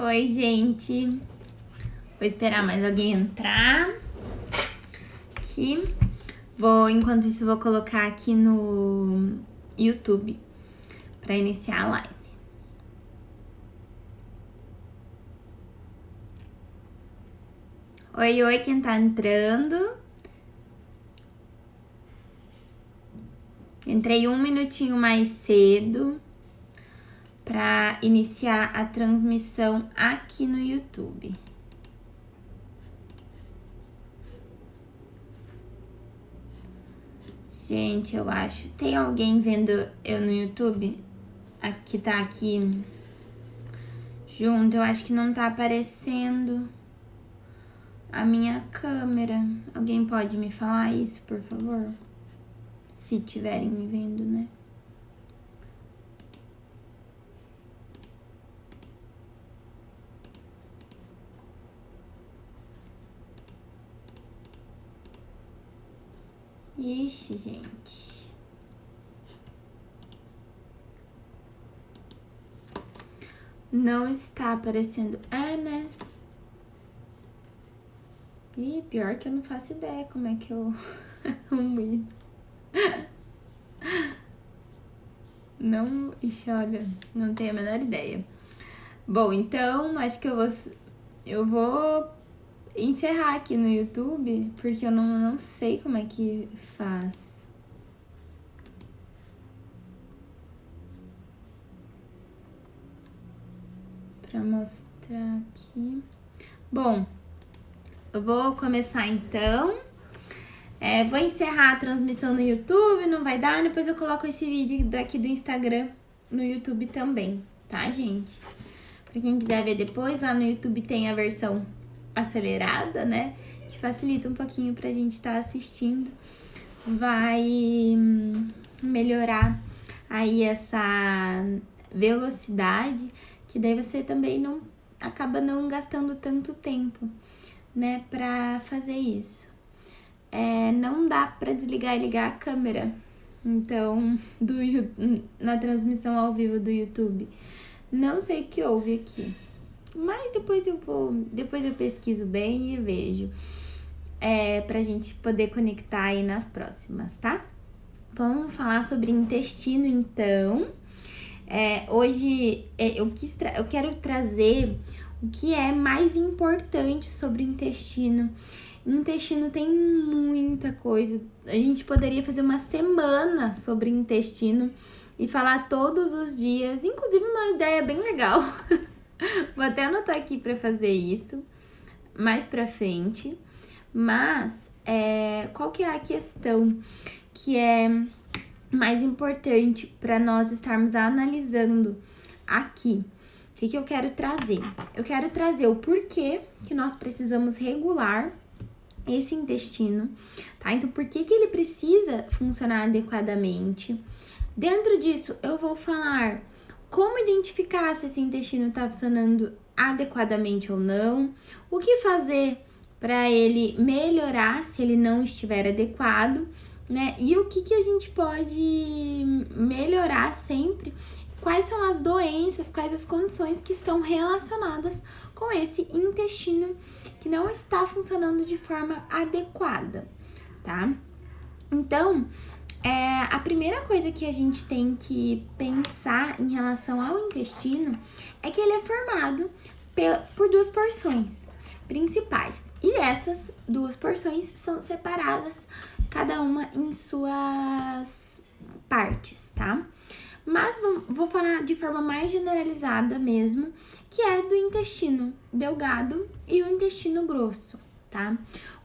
Oi, gente. Vou esperar mais alguém entrar aqui. Enquanto isso, vou colocar aqui no YouTube para iniciar a live. Oi, quem tá entrando? Entrei 1 minutinho mais cedo para iniciar a transmissão aqui no YouTube. Gente, eu acho. Tem alguém vendo eu no YouTube? Aqui tá aqui junto. Eu acho que não tá aparecendo a minha câmera. Alguém pode me falar isso, por favor? Se tiverem me vendo, né? Ixi, gente. Não está aparecendo. É, né? Ih, pior que eu não faço ideia como é que eu arrumo isso. Não, ixi, olha, não tenho a menor ideia. Bom, então, acho que eu vou encerrar aqui no YouTube, porque eu não sei como é que faz. Pra mostrar aqui. Bom, eu vou começar então. Vou encerrar a transmissão no YouTube, não vai dar, depois eu coloco esse vídeo daqui do Instagram no YouTube também, tá, gente? Pra quem quiser ver depois, lá no YouTube tem a versão acelerada, né? Que facilita um pouquinho pra gente estar assistindo. Vai melhorar aí essa velocidade, que daí você também acaba não gastando tanto tempo, né, pra fazer isso. Não dá pra desligar e ligar a câmera, então, na transmissão ao vivo do YouTube. Não sei o que houve aqui, mas depois eu pesquiso bem e vejo, pra gente poder conectar aí nas próximas, tá? Vamos falar sobre intestino, então. Hoje eu quero trazer o que é mais importante sobre o intestino. O intestino tem muita coisa. A gente poderia fazer uma semana sobre intestino e falar todos os dias. Inclusive, uma ideia bem legal. Vou até anotar aqui para fazer isso mais pra frente. Mas, qual que é a questão que é mais importante para nós estarmos analisando aqui? O que eu quero trazer? Eu quero trazer o porquê que nós precisamos regular esse intestino, tá? Então, por que ele precisa funcionar adequadamente? Dentro disso, eu vou falar como identificar se esse intestino tá funcionando adequadamente ou não, o que fazer para ele melhorar se ele não estiver adequado, né? E o que a gente pode melhorar sempre, quais são as doenças, quais as condições que estão relacionadas com esse intestino que não está funcionando de forma adequada, tá? Então, a primeira coisa que a gente tem que pensar em relação ao intestino é que ele é formado por duas porções principais. E essas duas porções são separadas, cada uma em suas partes, tá? Mas vou falar de forma mais generalizada mesmo, que é do intestino delgado e o intestino grosso, tá?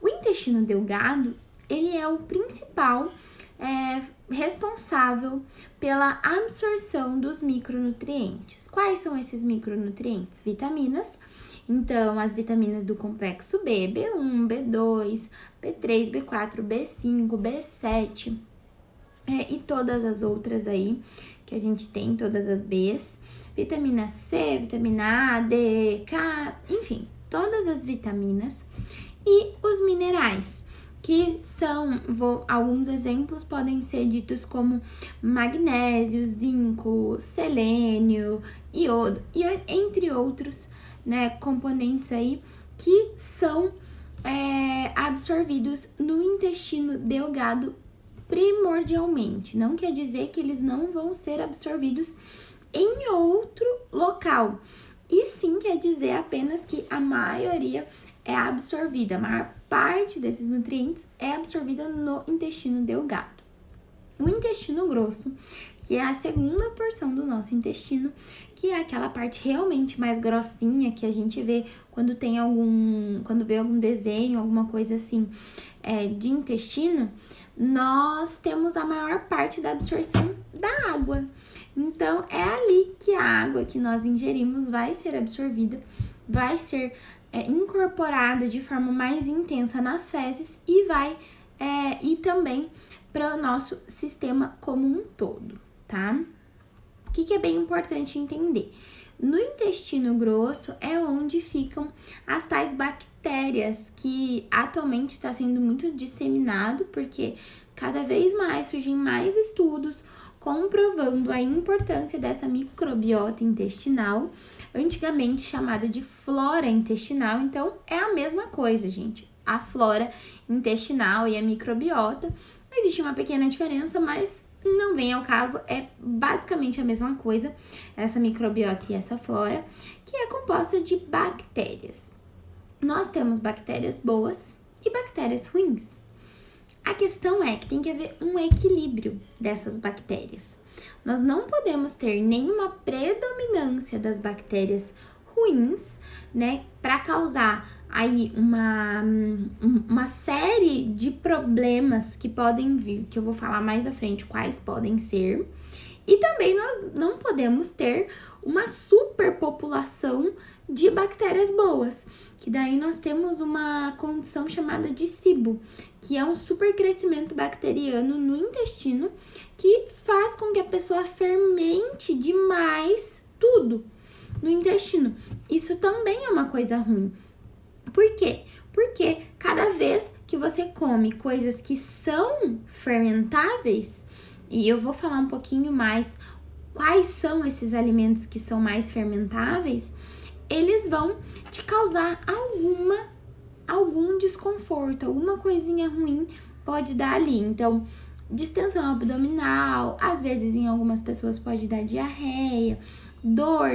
O intestino delgado, ele é o principal responsável pela absorção dos micronutrientes. Quais são esses micronutrientes? Vitaminas. Então, as vitaminas do complexo B, B1, B2, B3, B4, B5, B7 e todas as outras aí que a gente tem, todas as Bs. Vitamina C, vitamina A, D, K, enfim, todas as vitaminas. E os minerais, que são, alguns exemplos podem ser ditos como magnésio, zinco, selênio, iodo, e entre outros né, componentes aí que são absorvidos no intestino delgado primordialmente. Não quer dizer que eles não vão ser absorvidos em outro local. E sim quer dizer apenas que a maioria é absorvida, a maior parte desses nutrientes é absorvida no intestino delgado. O intestino grosso, que é a segunda porção do nosso intestino, que é aquela parte realmente mais grossinha que a gente vê quando vê algum desenho, alguma coisa assim, de intestino, nós temos a maior parte da absorção da água. Então, é ali que a água que nós ingerimos vai ser absorvida, vai ser incorporada de forma mais intensa nas fezes e vai ir também para o nosso sistema como um todo, tá? O que é bem importante entender? No intestino grosso é onde ficam as tais bactérias, que atualmente está sendo muito disseminado, porque cada vez mais surgem mais estudos comprovando a importância dessa microbiota intestinal, antigamente chamada de flora intestinal. Então, é a mesma coisa, gente. A flora intestinal e a microbiota. Existe uma pequena diferença, mas não vem ao caso. É basicamente a mesma coisa, essa microbiota e essa flora, que é composta de bactérias. Nós temos bactérias boas e bactérias ruins. A questão é que tem que haver um equilíbrio dessas bactérias. Nós não podemos ter nenhuma predominância das bactérias ruins, né, para causar aí uma série de problemas que podem vir, que eu vou falar mais à frente quais podem ser. E também nós não podemos ter uma superpopulação de bactérias boas, que daí nós temos uma condição chamada de SIBO, que é um supercrescimento bacteriano no intestino que faz com que a pessoa fermente demais tudo no intestino. Isso também é uma coisa ruim. Por quê? Porque cada vez que você come coisas que são fermentáveis, e eu vou falar um pouquinho mais quais são esses alimentos que são mais fermentáveis, eles vão te causar algum desconforto, alguma coisinha ruim pode dar ali. Então, distensão abdominal, às vezes em algumas pessoas pode dar diarreia, dor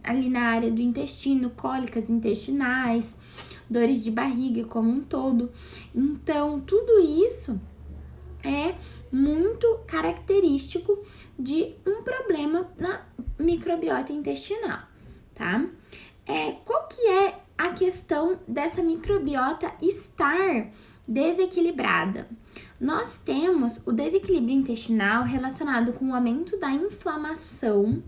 ali na área do intestino, cólicas intestinais, dores de barriga como um todo. Então, tudo isso é muito característico de um problema na microbiota intestinal, tá? Qual que é a questão dessa microbiota estar desequilibrada? Nós temos o desequilíbrio intestinal relacionado com o aumento da inflamação.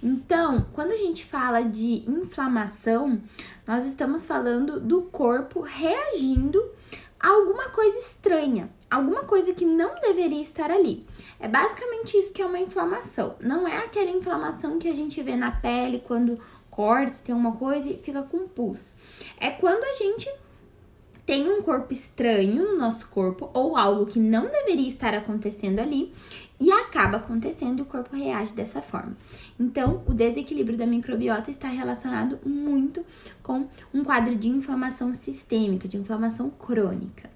Então, quando a gente fala de inflamação, nós estamos falando do corpo reagindo a alguma coisa estranha, alguma coisa que não deveria estar ali. É basicamente isso que é uma inflamação. Não é aquela inflamação que a gente vê na pele quando corta, tem uma coisa e fica com pus. É quando a gente tem um corpo estranho no nosso corpo ou algo que não deveria estar acontecendo ali e acaba acontecendo e o corpo reage dessa forma. Então, o desequilíbrio da microbiota está relacionado muito com um quadro de inflamação sistêmica, de inflamação crônica.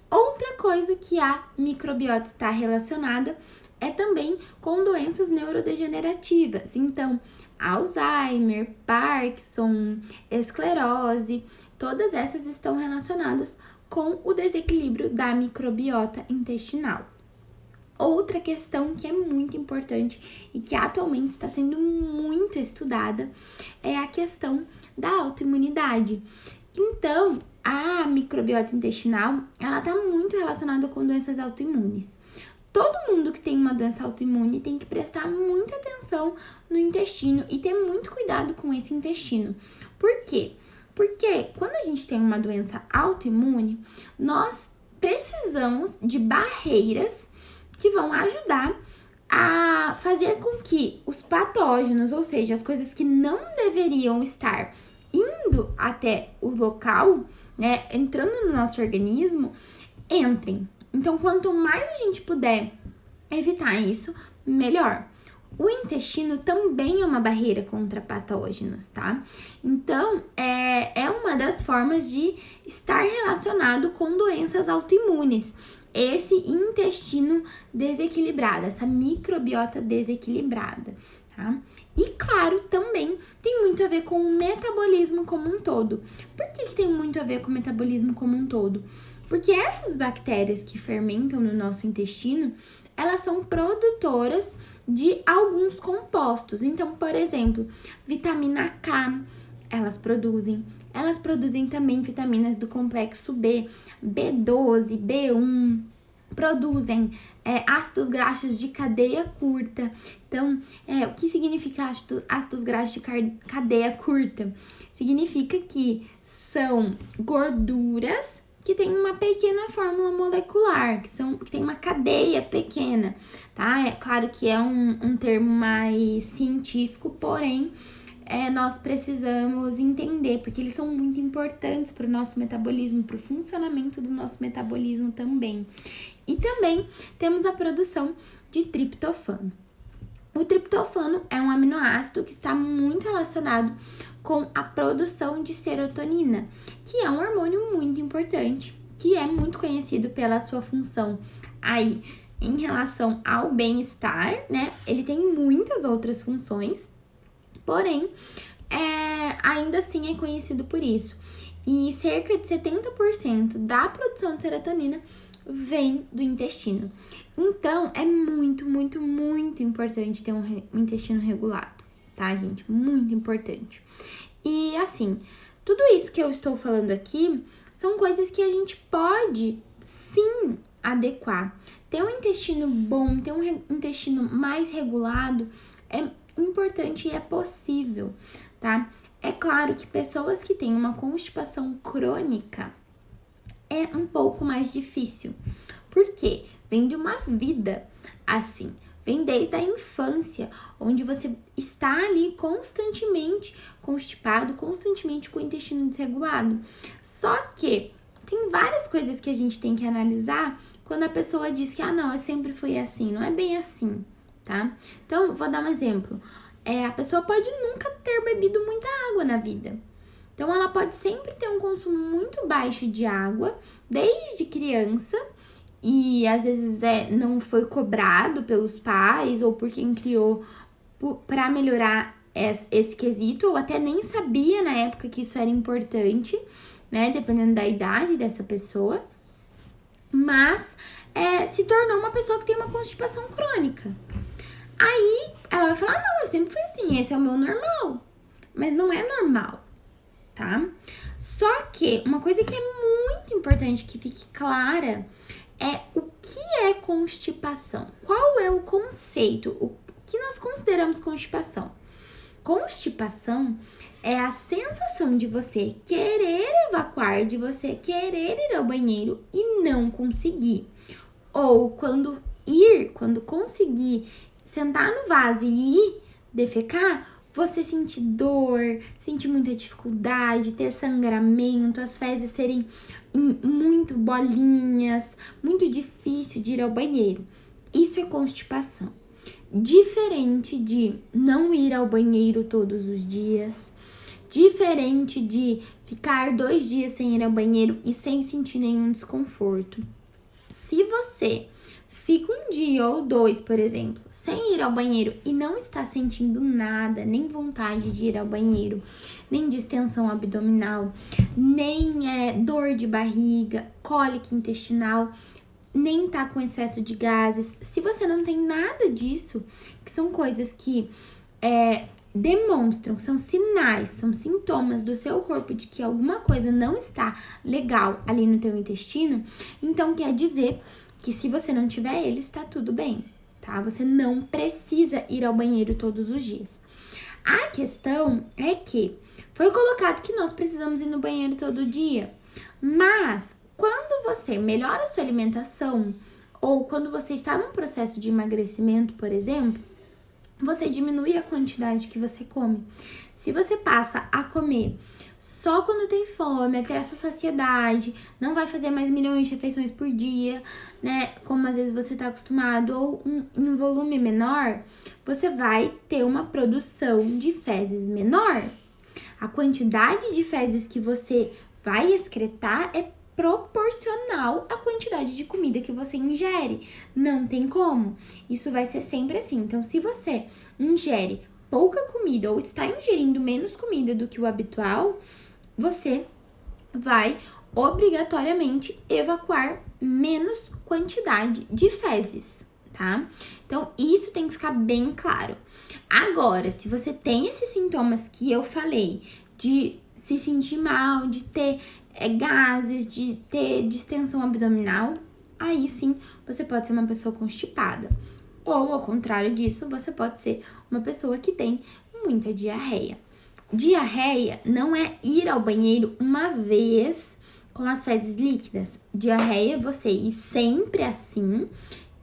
Outra coisa que a microbiota está relacionada é também com doenças neurodegenerativas. Então, Alzheimer, Parkinson, esclerose, todas essas estão relacionadas com o desequilíbrio da microbiota intestinal. Outra questão que é muito importante e que atualmente está sendo muito estudada é a questão da autoimunidade. Então, a microbiota intestinal, ela está muito relacionada com doenças autoimunes. Todo mundo que tem uma doença autoimune tem que prestar muita atenção no intestino e ter muito cuidado com esse intestino. Por quê? Porque quando a gente tem uma doença autoimune, nós precisamos de barreiras que vão ajudar a fazer com que os patógenos, ou seja, as coisas que não deveriam estar indo até o local, né, entrando no nosso organismo, entrem. Então, quanto mais a gente puder evitar isso, melhor. O intestino também é uma barreira contra patógenos, tá? Então, é uma das formas de estar relacionado com doenças autoimunes. Esse intestino desequilibrado, essa microbiota desequilibrada, tá? E, claro, também tem muito a ver com o metabolismo como um todo. Por que tem muito a ver com o metabolismo como um todo? Porque essas bactérias que fermentam no nosso intestino, elas são produtoras de alguns compostos. Então, por exemplo, vitamina K, elas produzem também vitaminas do complexo B, B12, B1, produzem ácidos graxos de cadeia curta. Então, o que significa ácidos graxos de cadeia curta? Significa que são gorduras que tem uma pequena fórmula molecular, que tem uma cadeia pequena, tá? É claro que é um termo mais científico, porém, nós precisamos entender, porque eles são muito importantes para o nosso metabolismo, para o funcionamento do nosso metabolismo também. E também temos a produção de triptofano. O triptofano é um aminoácido que está muito relacionado com a produção de serotonina, que é um hormônio muito importante, que é muito conhecido pela sua função aí em relação ao bem-estar, né? Ele tem muitas outras funções, porém, ainda assim é conhecido por isso. E cerca de 70% da produção de serotonina vem do intestino. Então, é muito, muito, muito importante ter um intestino regulado, tá, gente? Muito importante. E, assim, tudo isso que eu estou falando aqui são coisas que a gente pode, sim, adequar. Ter um intestino bom, ter um intestino mais regulado é importante e é possível, tá? É claro que pessoas que têm uma constipação crônica é um pouco mais difícil. Por quê? Vem de uma vida assim. Vem desde a infância, onde você está ali constantemente constipado, constantemente com o intestino desregulado. Só que tem várias coisas que a gente tem que analisar quando a pessoa diz que, não, eu sempre fui assim. Não é bem assim, tá? Então, vou dar um exemplo. A pessoa pode nunca ter bebido muita água na vida. Então, ela pode sempre ter um consumo muito baixo de água, desde criança, e às vezes não foi cobrado pelos pais ou por quem criou para melhorar esse quesito, ou até nem sabia na época que isso era importante, né? Dependendo da idade dessa pessoa. Mas se tornou uma pessoa que tem uma constipação crônica. Aí ela vai falar, não, eu sempre fui assim, esse é o meu normal. Mas não é normal, tá? Só que uma coisa que é muito importante que fique clara é o que é constipação. Qual é o conceito? O que nós consideramos constipação? Constipação é a sensação de você querer evacuar, de você querer ir ao banheiro e não conseguir. Ou quando conseguir sentar no vaso e ir defecar, você sentir dor, sentir muita dificuldade, ter sangramento, as fezes serem muito bolinhas, muito difícil de ir ao banheiro. Isso é constipação. Diferente de não ir ao banheiro todos os dias, diferente de ficar 2 dias sem ir ao banheiro e sem sentir nenhum desconforto. Se você fica 1 dia ou 2, por exemplo, sem ir ao banheiro e não está sentindo nada, nem vontade de ir ao banheiro, nem distensão abdominal, nem dor de barriga, cólica intestinal, nem tá com excesso de gases. Se você não tem nada disso, que são coisas que demonstram, são sinais, são sintomas do seu corpo de que alguma coisa não está legal ali no teu intestino, então quer dizer que se você não tiver ele, está tudo bem, tá? Você não precisa ir ao banheiro todos os dias. A questão é que foi colocado que nós precisamos ir no banheiro todo dia, mas quando você melhora a sua alimentação ou quando você está num processo de emagrecimento, por exemplo, você diminui a quantidade que você come. Se você passa a comer só quando tem fome, até essa saciedade, não vai fazer mais milhões de refeições por dia, né? Como às vezes você tá acostumado, ou em um volume menor, você vai ter uma produção de fezes menor. A quantidade de fezes que você vai excretar é proporcional à quantidade de comida que você ingere. Não tem como. Isso vai ser sempre assim. Então, se você ingere pouca comida ou está ingerindo menos comida do que o habitual, você vai obrigatoriamente evacuar menos quantidade de fezes, tá? Então, isso tem que ficar bem claro. Agora, se você tem esses sintomas que eu falei, de se sentir mal, de ter gases, de ter distensão abdominal, aí sim você pode ser uma pessoa constipada. Ou, ao contrário disso, você pode ser uma pessoa que tem muita diarreia. Diarreia não é ir ao banheiro uma vez com as fezes líquidas. Diarreia é você ir sempre assim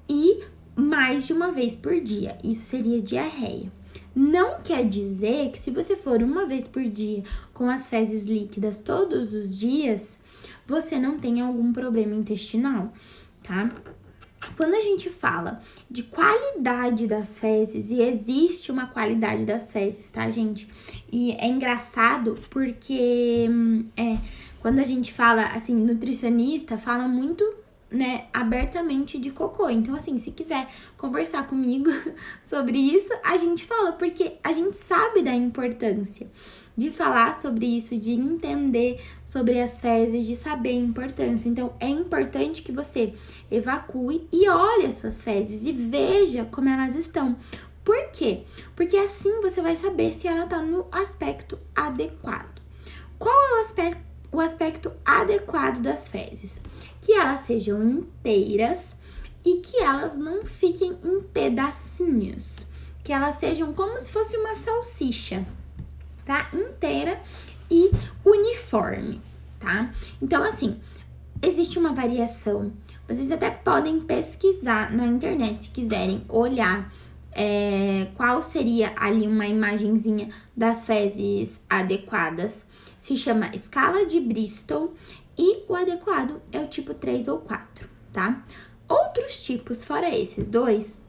e mais de uma vez por dia. Isso seria diarreia. Não quer dizer que se você for uma vez por dia com as fezes líquidas todos os dias, você não tenha algum problema intestinal, tá? Quando a gente fala de qualidade das fezes, e existe uma qualidade das fezes, tá, gente? E é engraçado porque quando a gente fala, assim, nutricionista fala muito, né, abertamente de cocô. Então, assim, se quiser conversar comigo sobre isso, a gente fala, porque a gente sabe da importância de falar sobre isso, de entender sobre as fezes, de saber a importância. Então, é importante que você evacue e olhe as suas fezes e veja como elas estão. Por quê? Porque assim você vai saber se ela tá no aspecto adequado. Qual é o aspecto adequado das fezes? Que elas sejam inteiras e que elas não fiquem em pedacinhos. Que elas sejam como se fosse uma salsicha, tá? Inteira e uniforme, tá? Então, assim, existe uma variação. Vocês até podem pesquisar na internet se quiserem olhar qual seria ali uma imagenzinha das fezes adequadas. Se chama escala de Bristol e o adequado é o tipo 3 ou 4, tá? Outros tipos, fora esses dois,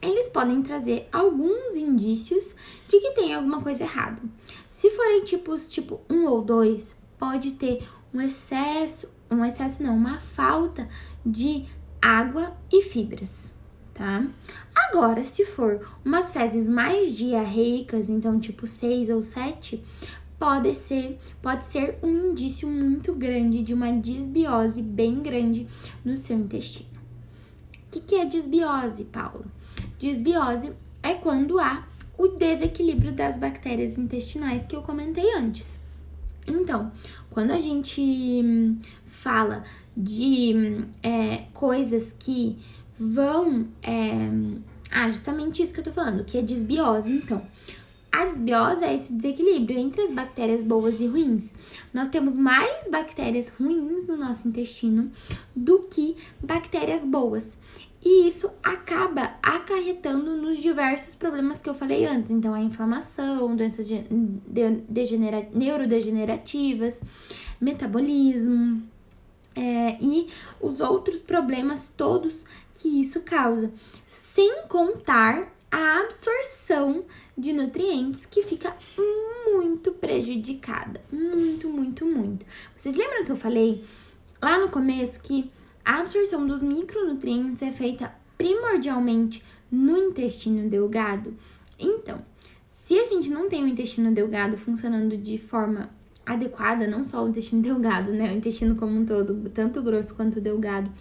eles podem trazer alguns indícios de que tem alguma coisa errada. Se forem tipos tipo 1 ou 2, pode ter uma falta de água e fibras, tá? Agora, se for umas fezes mais diarreicas, então tipo 6 ou 7, pode ser um indício muito grande de uma disbiose bem grande no seu intestino. O que é disbiose, Paula? Disbiose é quando há o desequilíbrio das bactérias intestinais que eu comentei antes. Então, quando a gente fala de coisas que vão... justamente isso que eu tô falando, que é disbiose, então. A disbiose é esse desequilíbrio entre as bactérias boas e ruins. Nós temos mais bactérias ruins no nosso intestino do que bactérias boas. E isso acaba acarretando nos diversos problemas que eu falei antes. Então, a inflamação, doenças neurodegenerativas, metabolismo, e os outros problemas todos que isso causa. Sem contar a absorção de nutrientes que fica muito prejudicada. Muito, muito, muito. Vocês lembram que eu falei lá no começo que a absorção dos micronutrientes é feita primordialmente no intestino delgado? Então, se a gente não tem o intestino delgado funcionando de forma adequada, não só o intestino delgado, né? O intestino como um todo, tanto grosso quanto delgado,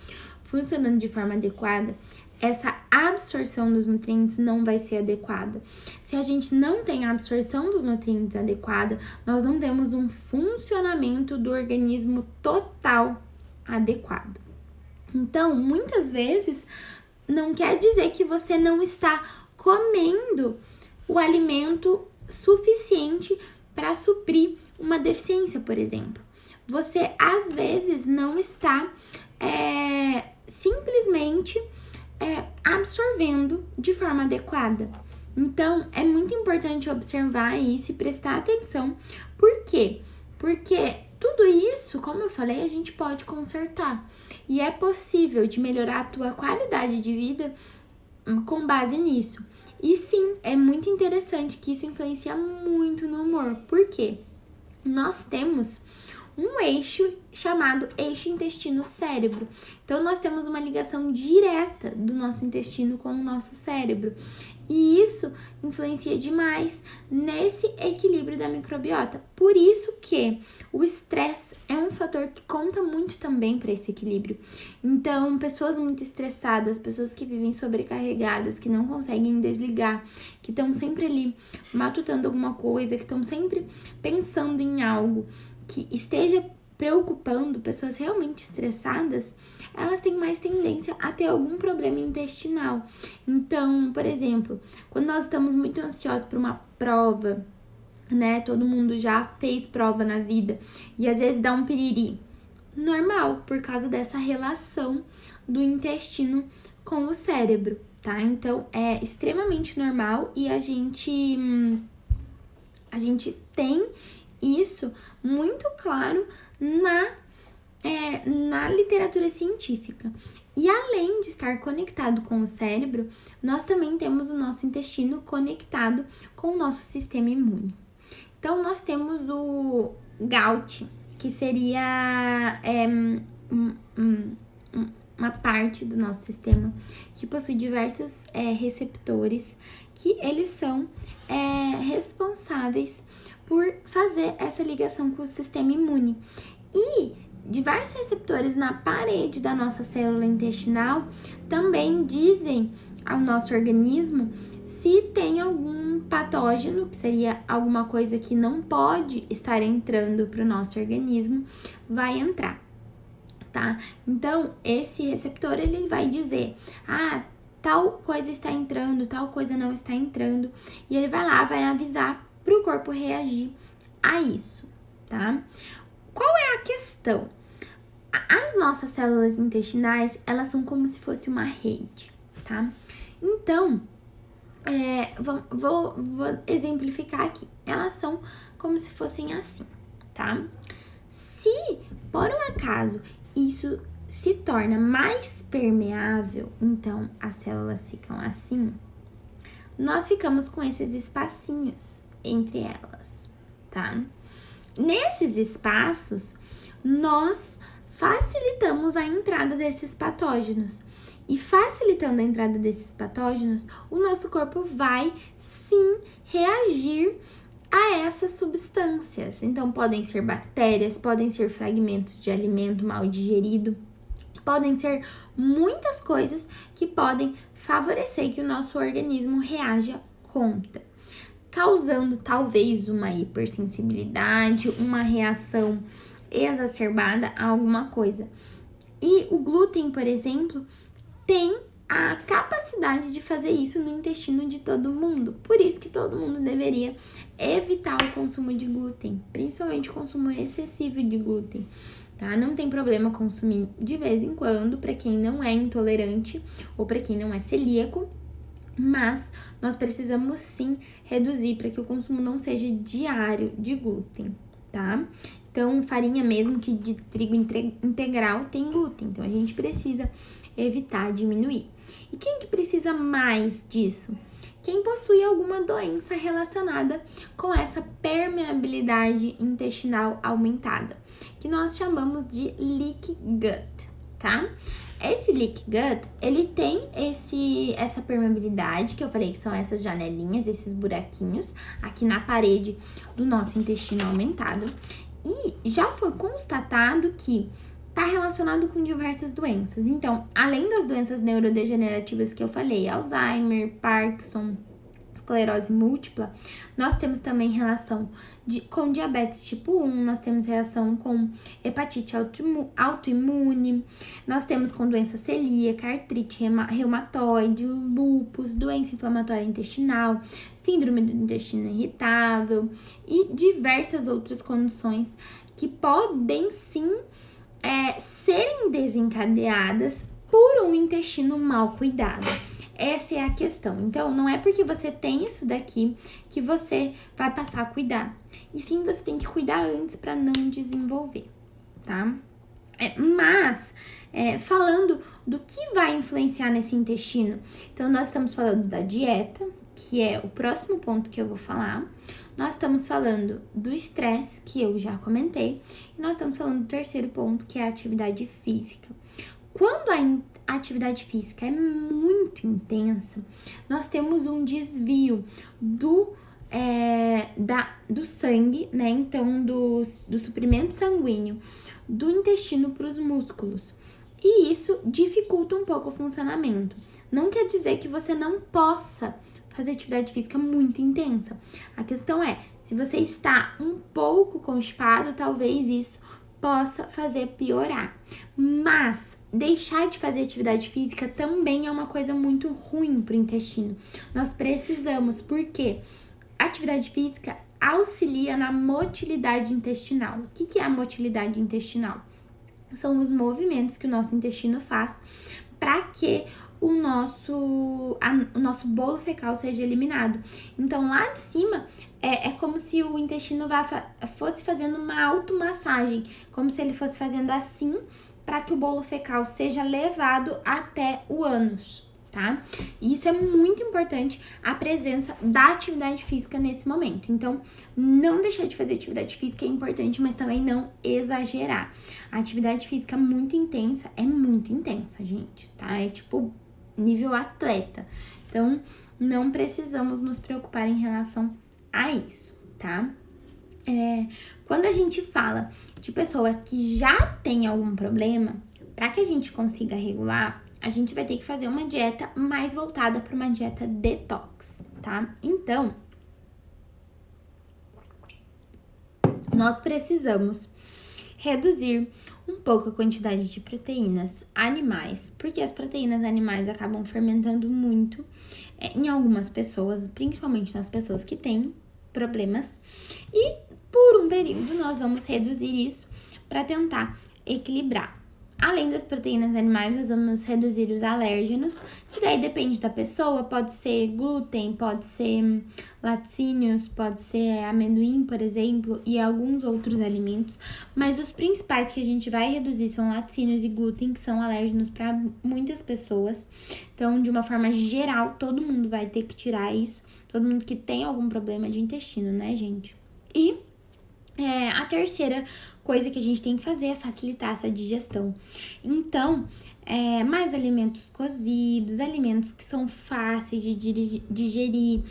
funcionando de forma adequada, essa absorção dos nutrientes não vai ser adequada. Se a gente não tem a absorção dos nutrientes adequada, nós não temos um funcionamento do organismo total adequado. Então, muitas vezes, não quer dizer que você não está comendo o alimento suficiente para suprir uma deficiência, por exemplo. Você, às vezes, não está simplesmente absorvendo de forma adequada, Então, é muito importante observar isso e prestar atenção. Por quê? Porque tudo isso, como eu falei, a gente pode consertar. E é possível de melhorar a tua qualidade de vida com base nisso. E sim, é muito interessante que isso influencia muito no humor. Por quê? Nós temos um eixo chamado eixo intestino-cérebro. Então, nós temos uma ligação direta do nosso intestino com o nosso cérebro. E isso influencia demais nesse equilíbrio da microbiota. Por isso que o estresse é um fator que conta muito também para esse equilíbrio. Então, pessoas muito estressadas, pessoas que vivem sobrecarregadas, que não conseguem desligar, que estão sempre ali matutando alguma coisa, que estão sempre pensando em algo que esteja preocupando, pessoas realmente estressadas, elas têm mais tendência a ter algum problema intestinal. Então, por exemplo, quando nós estamos muito ansiosos por uma prova, né? Todo mundo já fez prova na vida e às vezes dá um piriri. Normal, por causa dessa relação do intestino com o cérebro, tá? Então, é extremamente normal e a gente tem isso muito claro na literatura científica. E além de estar conectado com o cérebro, nós também temos o nosso intestino conectado com o nosso sistema imune. Então, nós temos o GALT, que seria uma parte do nosso sistema que possui diversos receptores que eles são responsáveis por fazer essa ligação com o sistema imune. E diversos receptores na parede da nossa célula intestinal também dizem ao nosso organismo se tem algum patógeno, que seria alguma coisa que não pode estar entrando para o nosso organismo, vai entrar, tá? Então, esse receptor, ele vai dizer, tal coisa está entrando, tal coisa não está entrando, e ele vai lá, vai avisar para o corpo reagir a isso, tá? Qual é a questão? As nossas células intestinais, elas são como se fosse uma rede, tá? Então, vou exemplificar aqui. Elas são como se fossem assim, tá? Se, por um acaso, isso se torna mais permeável, então as células ficam assim, nós ficamos com esses espacinhos entre elas, tá? Nesses espaços, nós facilitamos a entrada desses patógenos. E facilitando a entrada desses patógenos, o nosso corpo vai sim reagir a essas substâncias. Então, podem ser bactérias, podem ser fragmentos de alimento mal digerido, podem ser muitas coisas que podem favorecer que o nosso organismo reaja contra, causando talvez uma hipersensibilidade, uma reação exacerbada a alguma coisa. E o glúten, por exemplo, tem a capacidade de fazer isso no intestino de todo mundo. Por isso que todo mundo deveria evitar o consumo de glúten, principalmente o consumo excessivo de glúten, tá? Não tem problema consumir de vez em quando para quem não é intolerante ou para quem não é celíaco, mas nós precisamos sim reduzir para que o consumo não seja diário de glúten, tá? Então, farinha mesmo que de trigo integral tem glúten, então a gente precisa evitar, diminuir. E quem que precisa mais disso? Quem possui alguma doença relacionada com essa permeabilidade intestinal aumentada, que nós chamamos de leaky gut, tá? Esse leaky gut, ele tem essa permeabilidade, que eu falei que são essas janelinhas, esses buraquinhos aqui na parede do nosso intestino aumentado. E já foi constatado que está relacionado com diversas doenças. Então, além das doenças neurodegenerativas que eu falei, Alzheimer, Parkinson, esclerose múltipla, nós temos também relação com diabetes tipo 1, nós temos relação com hepatite autoimune, nós temos com doença celíaca, artrite reumatoide, lúpus, doença inflamatória intestinal, síndrome do intestino irritável e diversas outras condições que podem sim serem desencadeadas por um intestino mal cuidado. essa é a questão. Então, não é porque você tem isso daqui que você vai passar a cuidar. E sim, você tem que cuidar antes para não desenvolver, tá? Mas, falando do que vai influenciar nesse intestino, então nós estamos falando da dieta, que é o próximo ponto que eu vou falar. Nós estamos falando do estresse, que eu já comentei. E nós estamos falando do terceiro ponto, que é a atividade física. Quando a atividade física é muito intensa, nós temos um desvio do sangue, né? Então, do suprimento sanguíneo do intestino para os músculos. E isso dificulta um pouco o funcionamento. Não quer dizer que você não possa fazer atividade física muito intensa. A questão é, se você está um pouco constipado, talvez isso possa fazer piorar. Mas deixar de fazer atividade física também é uma coisa muito ruim para o intestino. Nós precisamos, porque a atividade física auxilia na motilidade intestinal. O que é a motilidade intestinal? São os movimentos que o nosso intestino faz para que o nosso bolo fecal seja eliminado. Então, lá de cima, é como se o intestino fosse fazendo uma automassagem, como se ele fosse fazendo assim, para que o bolo fecal seja levado até o ânus, tá? E isso é muito importante, a presença da atividade física nesse momento. Então, não deixar de fazer atividade física é importante, mas também não exagerar. A atividade física muito intensa, gente, tá? É tipo nível atleta. Então, não precisamos nos preocupar em relação a isso, tá? Quando a gente fala de pessoas que já têm algum problema, para que a gente consiga regular, a gente vai ter que fazer uma dieta mais voltada para uma dieta detox, tá? Então, nós precisamos reduzir um pouco a quantidade de proteínas animais, porque as proteínas animais acabam fermentando muito em algumas pessoas, principalmente nas pessoas que têm problemas, e por um período nós vamos reduzir isso para tentar equilibrar. Além das proteínas animais, nós vamos reduzir os alérgenos, que daí depende da pessoa, pode ser glúten, pode ser laticínios, pode ser amendoim, por exemplo, e alguns outros alimentos, mas os principais que a gente vai reduzir são laticínios e glúten, que são alérgenos para muitas pessoas. Então, de uma forma geral, todo mundo vai ter que tirar isso, todo mundo que tem algum problema de intestino, né, gente? E a terceira coisa que a gente tem que fazer é facilitar essa digestão. Então, mais alimentos cozidos, alimentos que são fáceis de digerir,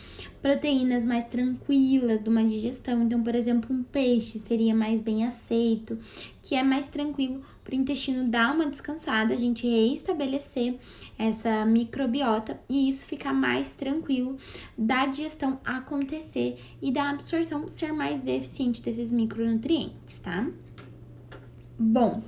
proteínas mais tranquilas de uma digestão. Então, por exemplo, um peixe seria mais bem aceito, que é mais tranquilo para o intestino dar uma descansada, a gente reestabelecer essa microbiota e isso ficar mais tranquilo da digestão acontecer e da absorção ser mais eficiente desses micronutrientes, tá? Bom,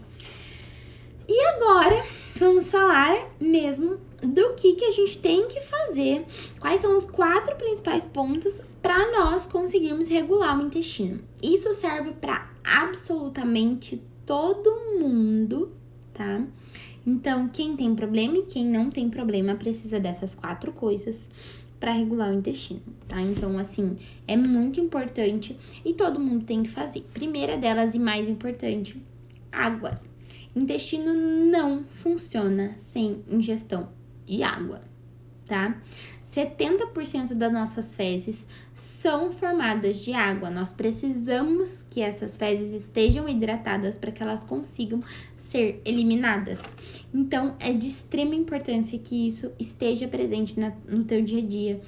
e agora vamos falar mesmo do que a gente tem que fazer, quais são os 4 principais pontos para nós conseguirmos regular o intestino. Isso serve para absolutamente todo mundo, tá? Então, quem tem problema e quem não tem problema precisa dessas 4 coisas para regular o intestino, tá? Então, assim, é muito importante e todo mundo tem que fazer. Primeira delas e mais importante, água. Intestino não funciona sem ingestão de água, tá? 70% das nossas fezes são formadas de água. Nós precisamos que essas fezes estejam hidratadas para que elas consigam ser eliminadas. Então, é de extrema importância que isso esteja presente no teu dia a dia,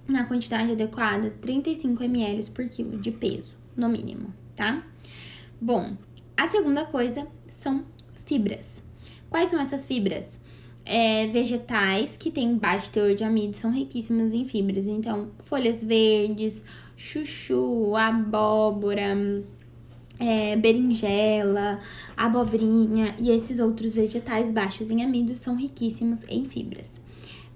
na quantidade adequada, 35 ml por quilo de peso, no mínimo, tá? Bom, a segunda coisa são fibras. Quais são essas fibras? Vegetais que têm baixo teor de amido são riquíssimos em fibras. Então, folhas verdes, chuchu, abóbora, berinjela, abobrinha e esses outros vegetais baixos em amido são riquíssimos em fibras.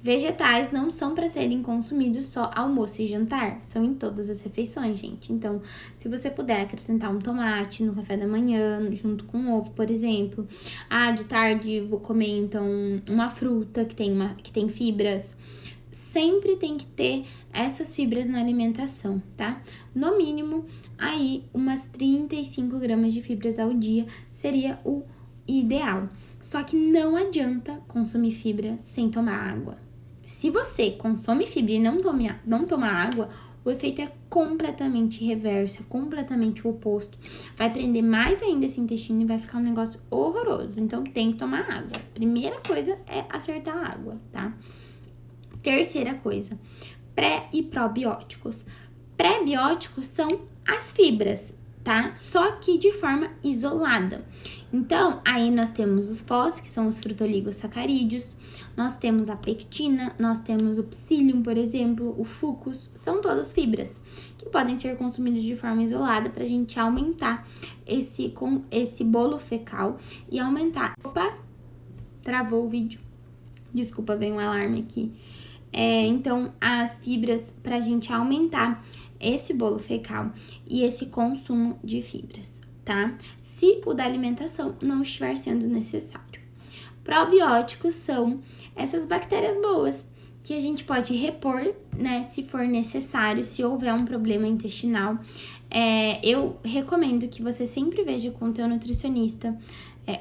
Vegetais não são para serem consumidos só almoço e jantar, são em todas as refeições, gente. Então, se você puder acrescentar um tomate no café da manhã, junto com ovo, por exemplo. De tarde vou comer, então, uma fruta que tem fibras. Sempre tem que ter essas fibras na alimentação, tá? No mínimo, aí, umas 35 gramas de fibras ao dia seria o ideal. Só que não adianta consumir fibra sem tomar água. Se você consome fibra e não toma água, o efeito é completamente reverso, é completamente o oposto. Vai prender mais ainda esse intestino e vai ficar um negócio horroroso. Então, tem que tomar água. Primeira coisa é acertar a água, tá? Terceira coisa, pré e probióticos. Pré-bióticos são as fibras, tá? Só que de forma isolada. Então, aí nós temos os FOS, que são os frutoligosacarídeos, nós temos a pectina, nós temos o psyllium, por exemplo, o fucus, são todas fibras que podem ser consumidas de forma isolada pra gente aumentar esse bolo fecal e aumentar... Opa, travou o vídeo. Desculpa, veio um alarme aqui. Então, as fibras pra gente aumentar esse bolo fecal e esse consumo de fibras, tá? Se o da alimentação não estiver sendo necessário. Probióticos são essas bactérias boas que a gente pode repor, né, se for necessário, se houver um problema intestinal. Eu recomendo que você sempre veja com o teu nutricionista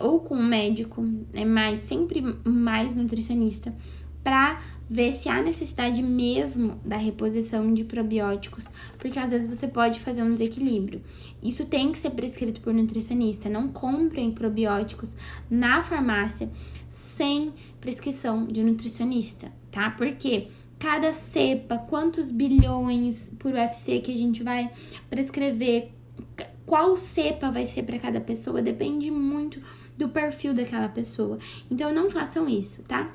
ou com o médico, mas sempre mais nutricionista, para ver se há necessidade mesmo da reposição de probióticos, porque às vezes você pode fazer um desequilíbrio. Isso tem que ser prescrito por nutricionista. Não comprem probióticos na farmácia sem prescrição de nutricionista, tá? Porque cada cepa, quantos bilhões por UFC que a gente vai prescrever, qual cepa vai ser para cada pessoa, depende muito do perfil daquela pessoa. Então, não façam isso, tá?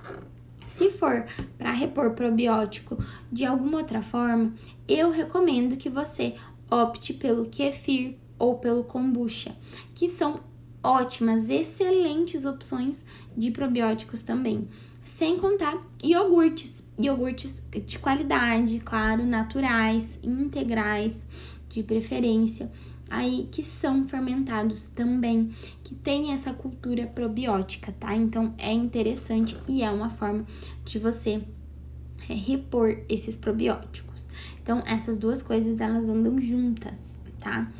Se for para repor probiótico de alguma outra forma, eu recomendo que você opte pelo kefir ou pelo kombucha, que são ótimas, excelentes opções de probióticos também. Sem contar iogurtes de qualidade, claro, naturais, integrais, de preferência, aí que são fermentados também, que tem essa cultura probiótica, tá? Então, é interessante e é uma forma de você repor esses probióticos. Então, essas duas coisas, elas andam juntas, tá?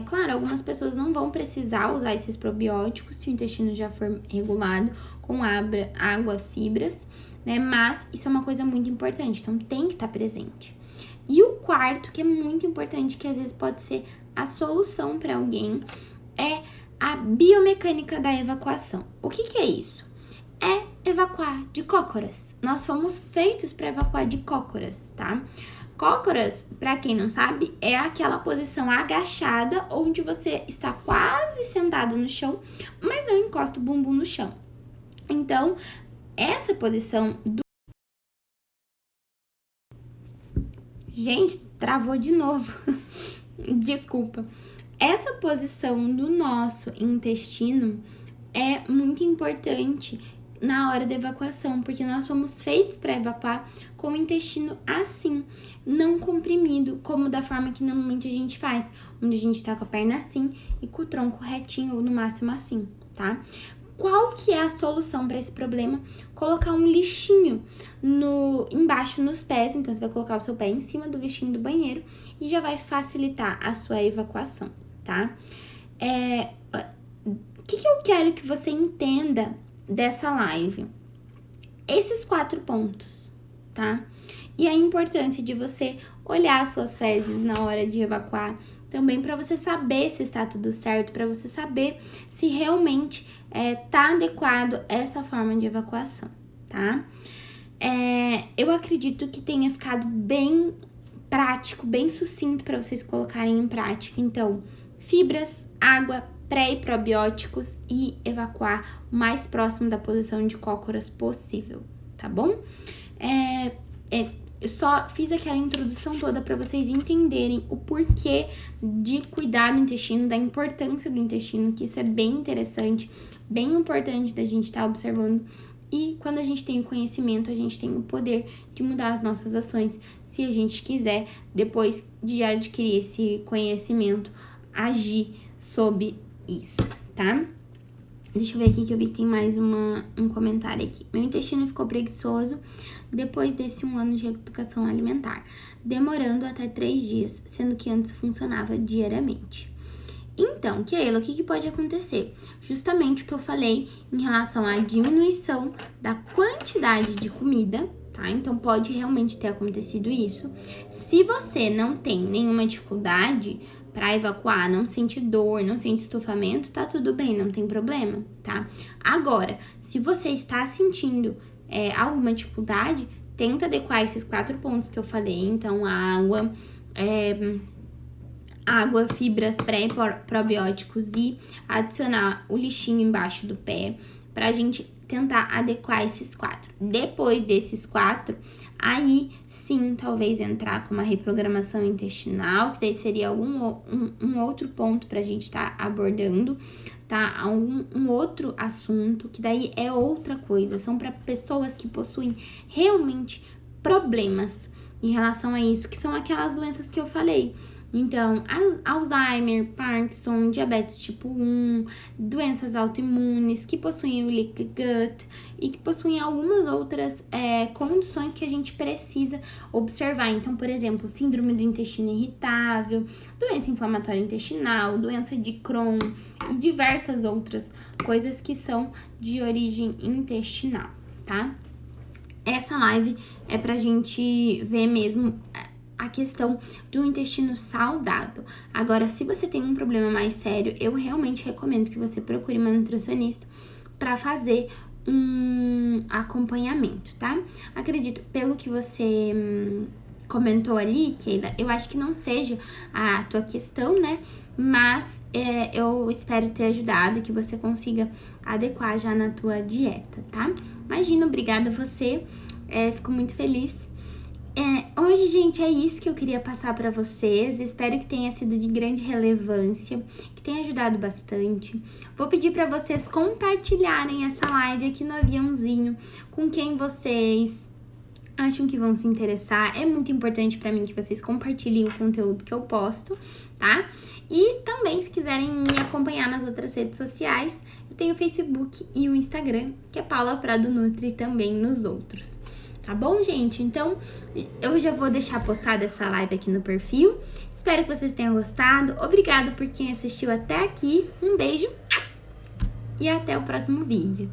Claro, algumas pessoas não vão precisar usar esses probióticos se o intestino já for regulado com água, fibras, né? Mas isso é uma coisa muito importante, então tem que estar presente. E o quarto, que é muito importante, que às vezes pode ser a solução para alguém, é a biomecânica da evacuação. O que é isso? É evacuar de cócoras. Nós fomos feitos para evacuar de cócoras, tá? Cócoras, para quem não sabe, é aquela posição agachada onde você está quase sentado no chão, mas não encosta o bumbum no chão. Então, essa posição do... Gente, travou de novo. Desculpa. Essa posição do nosso intestino é muito importante na hora da evacuação, porque nós fomos feitos para evacuar com o intestino assim, não comprimido, como da forma que normalmente a gente faz, onde a gente tá com a perna assim e com o tronco retinho ou no máximo assim, tá? Qual que é a solução para esse problema? Colocar um lixinho embaixo nos pés. Então, você vai colocar o seu pé em cima do lixinho do banheiro e já vai facilitar a sua evacuação, tá? O que eu quero que você entenda dessa live? Esses 4 pontos, tá? E a importância de você olhar as suas fezes na hora de evacuar, também para você saber se está tudo certo, para você saber se realmente tá adequado essa forma de evacuação, tá? Eu acredito que tenha ficado bem prático, bem sucinto para vocês colocarem em prática. Então, fibras, água, pré e probióticos e evacuar o mais próximo da posição de cócoras possível, tá bom? Eu só fiz aquela introdução toda para vocês entenderem o porquê de cuidar do intestino, da importância do intestino, que isso é bem interessante, bem importante da gente estar observando E quando a gente tem o conhecimento, a gente tem o poder de mudar as nossas ações, se a gente quiser, depois de adquirir esse conhecimento, agir sobre isso, tá? Deixa eu ver aqui que eu vi que tem mais um comentário aqui. Meu intestino ficou preguiçoso depois desse 1 ano de reeducação alimentar, demorando até 3 dias, sendo que antes funcionava diariamente. Então, Keila, o que pode acontecer? Justamente o que eu falei em relação à diminuição da quantidade de comida, tá? Então, pode realmente ter acontecido isso. Se você não tem nenhuma dificuldade para evacuar, não sente dor, não sente estufamento, tá tudo bem, não tem problema, tá? Agora, se você está sentindo alguma dificuldade, tenta adequar esses 4 pontos que eu falei. Então, água, fibras, pré-probióticos e adicionar o lixinho embaixo do pé pra gente tentar adequar esses 4. Depois desses 4, aí sim, talvez entrar com uma reprogramação intestinal, que daí seria um outro ponto pra gente estar abordando, tá? Um outro assunto, que daí é outra coisa, são para pessoas que possuem realmente problemas em relação a isso, que são aquelas doenças que eu falei. Então, Alzheimer, Parkinson, diabetes tipo 1, doenças autoimunes que possuem o leaky gut e que possuem algumas outras condições que a gente precisa observar. Então, por exemplo, síndrome do intestino irritável, doença inflamatória intestinal, doença de Crohn e diversas outras coisas que são de origem intestinal, tá? Essa live é pra gente ver mesmo a questão de um intestino saudável. Agora, se você tem um problema mais sério, eu realmente recomendo que você procure uma nutricionista para fazer um acompanhamento, tá? Acredito, pelo que você comentou ali, Keila, eu acho que não seja a tua questão, né? Mas eu espero ter ajudado e que você consiga adequar já na tua dieta, tá? Imagina, obrigada a você, fico muito feliz. Hoje, gente, é isso que eu queria passar para vocês. Espero que tenha sido de grande relevância, que tenha ajudado bastante. Vou pedir para vocês compartilharem essa live aqui no aviãozinho com quem vocês acham que vão se interessar. É muito importante para mim que vocês compartilhem o conteúdo que eu posto, tá? E também, se quiserem me acompanhar nas outras redes sociais, eu tenho o Facebook e o Instagram, que é Paula Prado Nutri, e também nos outros. Tá bom, gente? Então, eu já vou deixar postada essa live aqui no perfil. Espero que vocês tenham gostado. Obrigada por quem assistiu até aqui. Um beijo e até o próximo vídeo.